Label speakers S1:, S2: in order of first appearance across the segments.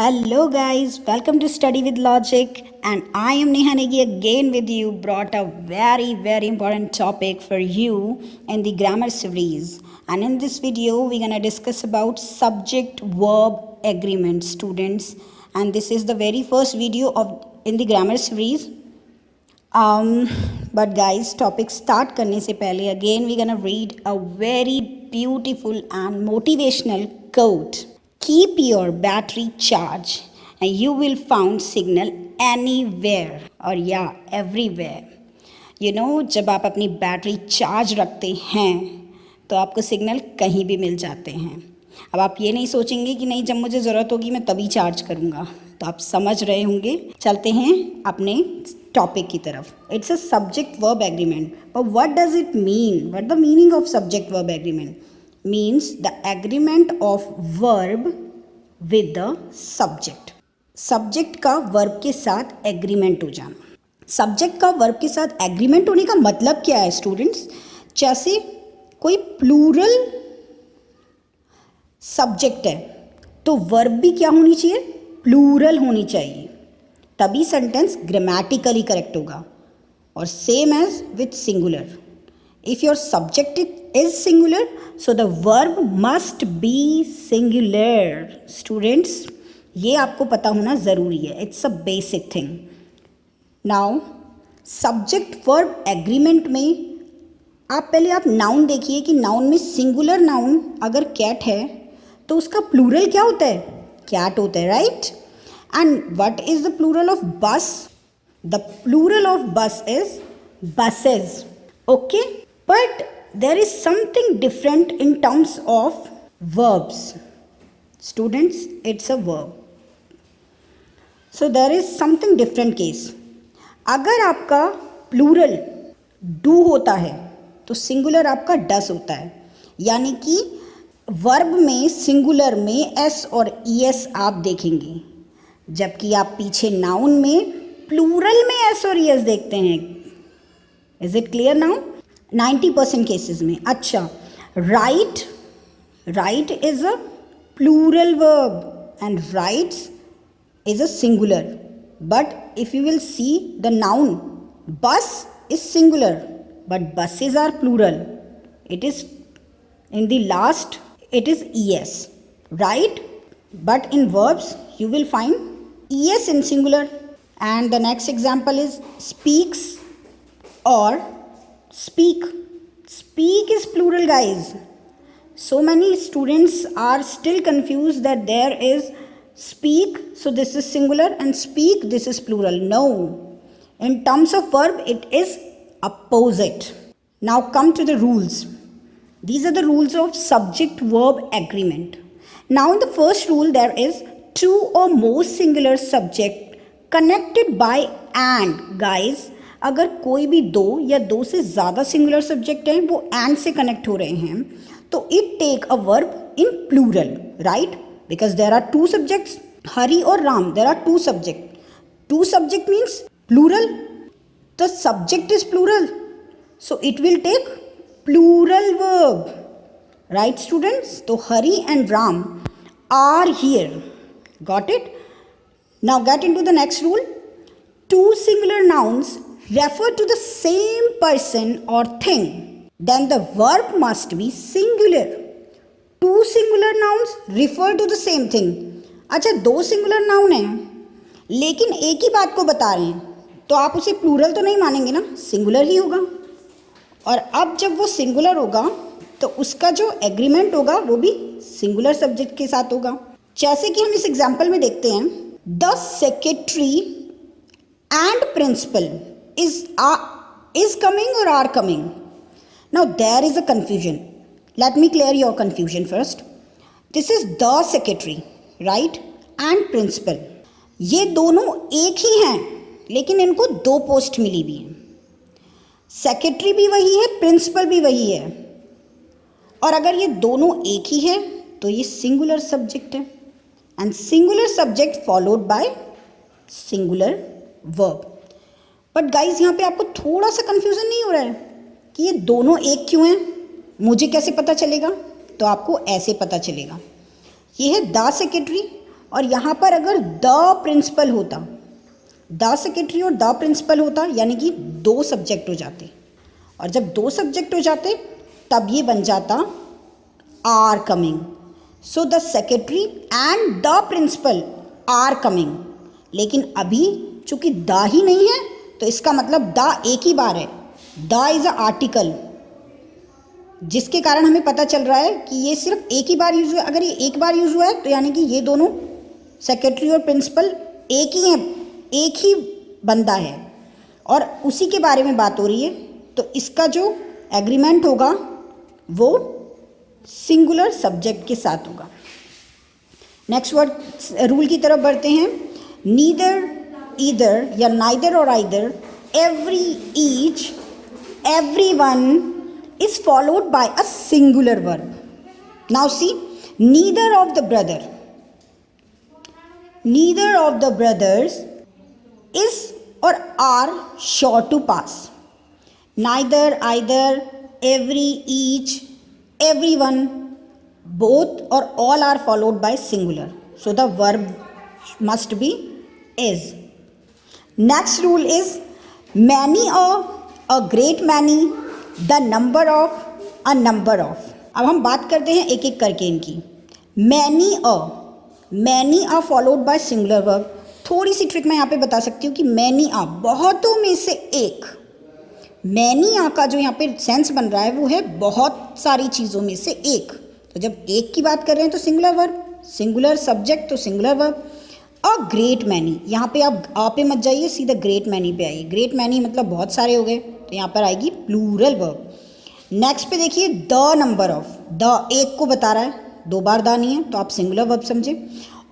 S1: Hello guys, welcome to Study with Logic and I am Neha Negi again with you, brought a very important topic for you in the grammar series. And in this video we're going to discuss about subject verb agreement, students, and this is the very first video of in the grammar series. But guys, topic start करने से पहले again we're going to read a very beautiful and motivational quote. Keep your battery charged and you will find signal anywhere or everywhere. You know, जब आप अपनी battery charge रखते हैं तो आपको सिग्नल कहीं भी मिल जाते हैं. अब आप ये नहीं सोचेंगे कि नहीं, जब मुझे ज़रूरत होगी मैं तभी चार्ज करूँगा. तो आप समझ रहे होंगे. चलते हैं अपने टॉपिक की तरफ. It's a subject verb agreement. But what does it mean? What the meaning of subject verb agreement? means the agreement of verb with the subject. Subject का वर्ब के साथ एग्रीमेंट हो जाना. सब्जेक्ट का वर्ब के साथ एग्रीमेंट होने का मतलब क्या है स्टूडेंट्स? जैसे कोई प्लूरल सब्जेक्ट है तो वर्ब भी क्या होनी चाहिए? प्लूरल होनी चाहिए, तभी सेंटेंस ग्रामेटिकली करेक्ट होगा. और same as with singular. If your subject is singular, so the verb must be singular. Students, ये आपको पता होना ज़रूरी है. It's a basic thing. Now, subject verb agreement में आप पहले नाउन देखिए कि नाउन में सिंगुलर नाउन अगर कैट है तो उसका प्लूरल क्या होता है? कैट होता है, right? And what is the plural of bus? The plural of bus is buses. Okay? But there is something different in terms of verbs. Students, it's a verb. So there is something different case. अगर आपका plural do होता है तो singular आपका डस होता है. यानी कि वर्ब में सिंगुलर में एस और ईएस आप देखेंगे, जबकि आप पीछे नाउन में प्लूरल में एस और ईएस देखते हैं. Is it clear now? 90% cases में. अच्छा, right. Right is a plural verb and rights is a singular. But if you will see the noun bus is singular but buses are plural. It is in the last it is es, right? But in verbs you will find es in singular. And the next example is speaks or speak. Speak is plural, guys. So many students are still confused that there is speak, so this is singular, and speak, this is plural. No. In terms of verb, it is opposite. Now come to the rules. These are the rules of subject-verb agreement. Now in the first rule, there is two or more singular subject connected by and. Guys, अगर कोई भी दो या दो से ज़्यादा singular subject हैं वो and से कनेक्ट हो रहे हैं तो it take a verb in plural, right? Because there are two subjects, Hari or Ram. There are two subject. Two subject means plural. The subject is plural, so it will take plural verb, right students? So Hari and Ram are here. Got it? Now get into the next rule. Two singular nouns refer to the same person or thing, then the verb must be singular. Two singular nouns refer to the same thing. अच्छा, दो singular noun हैं लेकिन एक ही बात को बता रहे हैं तो आप उसे प्लूरल तो नहीं मानेंगे ना, सिंगुलर ही होगा. और अब जब वो सिंगुलर होगा तो उसका जो एग्रीमेंट होगा वो भी सिंगुलर सब्जेक्ट के साथ होगा. जैसे कि हम इस एग्जाम्पल में देखते हैं, the secretary and principal is coming or are coming. Now there is a confusion. Let me clear your confusion first. This is the secretary, right? And principal. ये दोनों एक ही हैं लेकिन इनको दो पोस्ट मिली भी हैं. सेक्रेटरी भी वही है, प्रिंसिपल भी वही है. और अगर ये दोनों एक ही है तो ये सिंगुलर सब्जेक्ट है and singular subject followed by singular verb. But guys यहाँ पे आपको थोड़ा सा कंफ्यूजन नहीं हो रहा है कि ये दोनों एक क्यों हैं? मुझे कैसे पता चलेगा? तो आपको ऐसे पता चलेगा. ये है द सेक्रेटरी और यहाँ पर अगर द प्रिंसिपल होता, द सेक्रेटरी और द प्रिंसिपल होता, यानी कि 2 सब्जेक्ट हो जाते, और जब 2 सब्जेक्ट हो जाते तब ये बन जाता are coming. So the secretary and the principal are coming. लेकिन अभी चूंकि द ही नहीं है तो इसका मतलब द एक ही बार है, द इज अ आर्टिकल, जिसके कारण हमें पता चल रहा है कि ये सिर्फ एक ही बार यूज हुआ। अगर ये एक बार यूज हुआ है तो यानी कि ये दोनों सेक्रेटरी और प्रिंसिपल एक ही हैं, एक ही बंदा है और उसी के बारे में बात हो रही है, तो इसका जो एग्रीमेंट होगा वो सिंगुलर सब्जेक्ट के साथ होगा। नेक्स्ट वर्ड रूल की तरफ बढ़ते हैं। नीदर, ईदर या नाइदर और either, every, each, everyone is followed by a singular verb. Now see, neither of the brothers is or are sure to pass. Neither, either, every, each, everyone, both or all are followed by singular. So the verb must be is. Next rule is many or a great many, the number of, a number of. अब हम बात करते हैं एक एक करके इनकी। Many a followed by singular verb. थोड़ी सी ट्रिक मैं यहाँ पे बता सकती हूँ कि मैनी अ, बहुतों में से एक। मैनी अ का जो यहाँ पे सेंस बन रहा है वो है बहुत सारी चीज़ों में से एक। तो जब एक की बात कर रहे हैं तो सिंगुलर वर्ब, सिंगुलर सब्जेक्ट तो singular verb. A great many, यहाँ पे आप पे मत जाइए, सीधा ग्रेट मैनी पे आइए। ग्रेट मैनी मतलब बहुत सारे हो गए, तो यहाँ पर आएगी प्लूरल वर्ब। नेक्स्ट पे देखिए द नंबर ऑफ, द एक को बता रहा है, 2 बार द नहीं है तो आप सिंगुलर वर्ब समझे।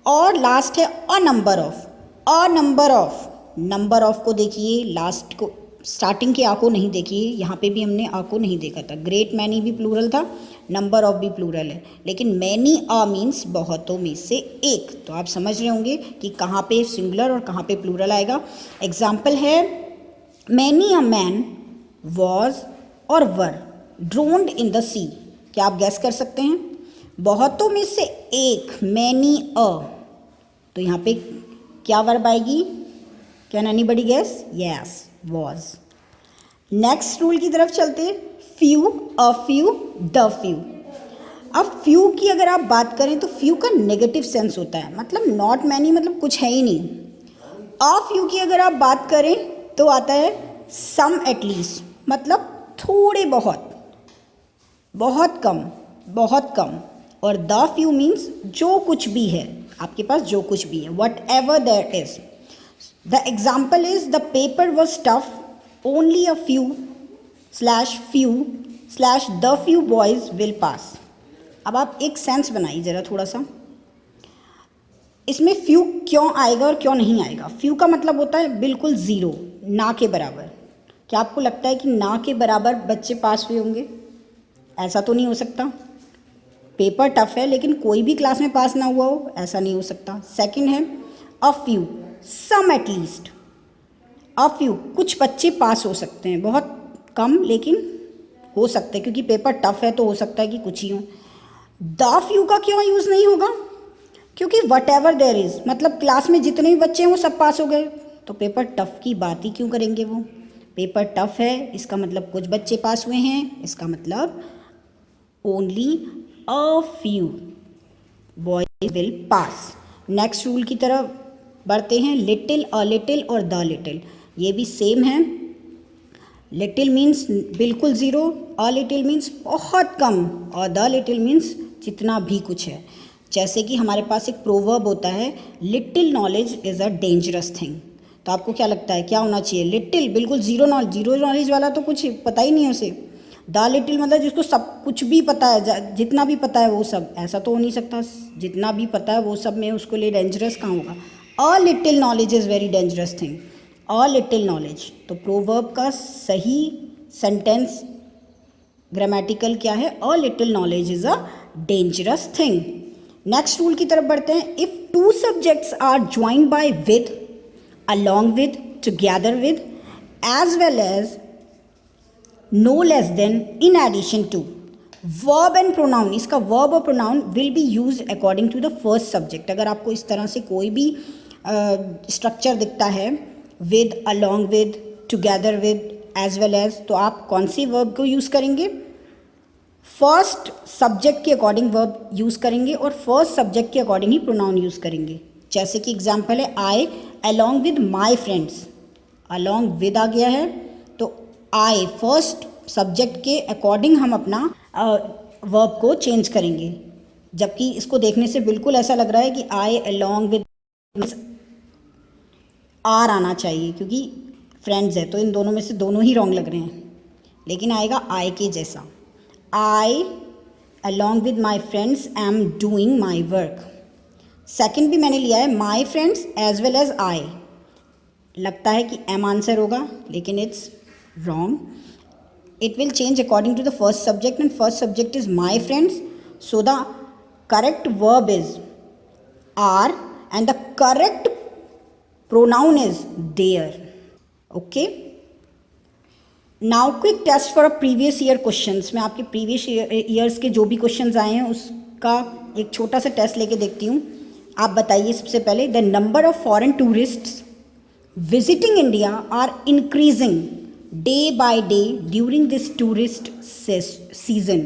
S1: और लास्ट है a number of, a number of. Number of को देखिए, लास्ट को, स्टार्टिंग के आ को नहीं देखिए, यहाँ पे भी हमने आ को नहीं देखा था। ग्रेट मैनी भी प्लूरल था, नंबर ऑफ भी प्लूरल है, लेकिन मैनी अ मीन्स बहुतों में से एक। तो आप समझ रहे होंगे कि कहाँ पे सिंगुलर और कहाँ पे प्लूरल आएगा। एग्जाम्पल है मैनी अ मैन वॉज और वर ड्रोन्ड इन द सी। क्या आप गैस कर सकते हैं? बहुतों में से एक, मैनी अ, तो यहाँ पे क्या वर्ब आएगी? Can anybody guess? Yes, was. Next rule की तरफ चलते हैं। Few, a few, the few. अब फ्यू की अगर आप बात करें तो फ्यू का नेगेटिव सेंस होता है, मतलब नॉट मैनी, मतलब कुछ है ही नहीं। अ फ्यू की अगर आप बात करें तो आता है सम एटलीस्ट, मतलब थोड़े बहुत, बहुत कम, बहुत कम। और द फ्यू मीन्स जो कुछ भी है, आपके पास जो कुछ भी है, whatever there is. The example is the paper was tough, only a few / the few boys will pass. अब आप एक सेंस बनाइए ज़रा थोड़ा सा, इसमें फ्यू क्यों आएगा और क्यों नहीं आएगा। फ्यू का मतलब होता है बिल्कुल ज़ीरो, ना के बराबर। क्या आपको लगता है कि ना के बराबर बच्चे पास हुए होंगे? ऐसा तो नहीं हो सकता। पेपर टफ है लेकिन कोई भी क्लास में पास ना हुआ हो, ऐसा नहीं हो सकता। सेकंड है a few, some at least. A few, कुछ बच्चे पास हो सकते हैं, बहुत कम लेकिन हो सकते हैं, क्योंकि पेपर टफ है तो हो सकता है कि कुछ ही हो। द फ्यू का क्यों यूज़ नहीं होगा? क्योंकि वट एवर देयर इज़, मतलब क्लास में जितने भी बच्चे हैं वो सब पास हो गए, तो पेपर टफ की बात ही क्यों करेंगे वो। पेपर टफ है इसका मतलब कुछ बच्चे पास हुए हैं, इसका मतलब only a few boys will pass. Next rule की तरफ बढ़ते हैं। लिटिल, अ लिटिल और द लिटिल, ये भी सेम है। लिटिल मीन्स बिल्कुल ज़ीरो, अ लिटिल मीन्स बहुत कम, और द लिटिल मीन्स जितना भी कुछ है। जैसे कि हमारे पास एक प्रोवर्ब होता है, little knowledge is a dangerous thing. तो आपको क्या लगता है क्या होना चाहिए? लिटिल, बिल्कुल ज़ीरो नॉलेज वाला तो कुछ पता ही नहीं है उसे। द लिटिल मतलब जिसको सब कुछ भी पता है, जितना भी पता है वो सब, ऐसा तो हो नहीं सकता। जितना भी पता है वो सब में उसको लिए डेंजरस कहाँ होगा? A little knowledge is very dangerous thing, a little knowledge. तो प्रोवर्ब का सही सेंटेंस ग्रामेटिकल क्या है? A little knowledge is a dangerous thing. Next rule की तरफ बढ़ते हैं। If 2 subjects are joined by with, along with, together with, as well as, no less than, in addition to, verb and pronoun, इसका verb और pronoun will be use according to the first subject. अगर आपको इस तरह से कोई भी structure दिखता है, with, along with, together with, as well as, तो आप कौन सी वर्ब को यूज़ करेंगे? फर्स्ट सब्जेक्ट के अकॉर्डिंग वर्ब यूज़ करेंगे और फर्स्ट सब्जेक्ट के अकॉर्डिंग ही प्रोनाउन यूज़ करेंगे। जैसे कि एग्जाम्पल है, I along with my friends, along with आ गया है तो आई फर्स्ट सब्जेक्ट के अकॉर्डिंग हम अपना वर्ब को चेंज करेंगे। जबकि इसको देखने से बिल्कुल ऐसा लग रहा है कि आई अलॉन्ग विद आर आना चाहिए, क्योंकि फ्रेंड्स है तो इन दोनों में से दोनों ही रॉन्ग लग रहे हैं, लेकिन आएगा आई के जैसा। I along with my friends am doing my work. Second भी मैंने लिया है, my friends as well as I, लगता है कि एम आंसर होगा, लेकिन it's wrong. It will change according to the first subject, and first subject is my friends, so the correct verb is are and the correct pronoun is their. Okay, now quick test for a previous year questions. मैं आपके previous years के जो भी questions आए हैं उसका एक छोटा सा टेस्ट लेके देखती हूँ। आप बताइए सबसे पहले, the number of foreign tourists visiting India are increasing day by day during this tourist season,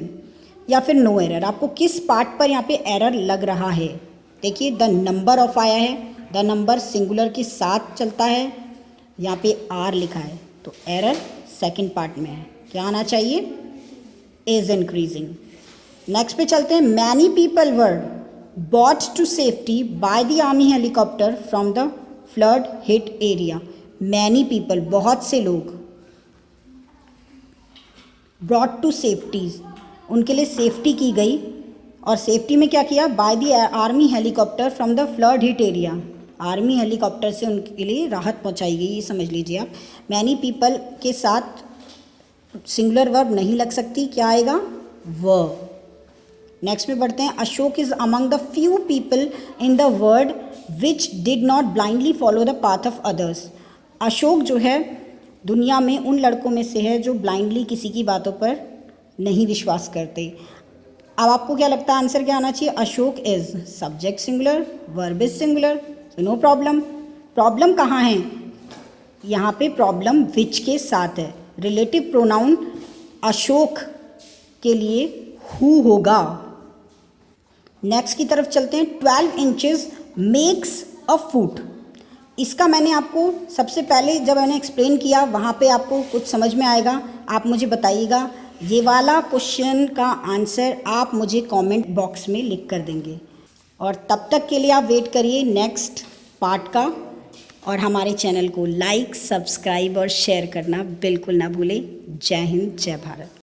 S1: या फिर नो एरर। आपको किस पार्ट पर यहाँ पे एरर लग रहा है? देखिए, द नंबर ऑफ आया है, द नंबर सिंगुलर के साथ चलता है, यहाँ पे आर लिखा है, तो एरर सेकंड पार्ट में है। क्या आना चाहिए? Is increasing. नेक्स्ट पे चलते हैं, many people were bought to safety by the army helicopter from the flood hit area. Many people, बहुत से लोग, ब्रॉट टू सेफ्टीज, उनके लिए सेफ्टी की गई, और सेफ्टी में क्या किया? Bye the army helicopter from the flood hit area, army helicopter से उनके लिए राहत पहुंचाई गई, ये समझ लीजिए आप। मैनी पीपल के साथ सिंगुलर वर्ब नहीं लग सकती, क्या आएगा? वर्ब। नेक्स्ट में बढ़ते हैं, Ashok is among the few people in the world which did not blindly follow the path of others. Ashok जो है दुनिया में उन लड़कों में से है जो ब्लाइंडली किसी की बातों पर नहीं विश्वास करते। अब आपको क्या लगता है आंसर क्या आना चाहिए? Ashok is subject singular, verb is singular, no problem. Problem कहाँ है? यहाँ पे प्रॉब्लम विच के साथ है। रिलेटिव प्रोनाउन अशोक के लिए हु होगा। नेक्स्ट की तरफ चलते हैं, 12 इंचेस मेक्स अ फुट। इसका मैंने आपको सबसे पहले जब मैंने एक्सप्लेन किया वहाँ पे आपको कुछ समझ में आएगा, आप मुझे बताइएगा। ये वाला क्वेश्चन का आंसर आप मुझे कमेंट बॉक्स में लिख कर देंगे, और तब तक के लिए आप वेट करिए नेक्स्ट पार्ट का, और हमारे चैनल को लाइक, सब्सक्राइब और शेयर करना बिल्कुल ना भूलें। जय हिंद, जय भारत।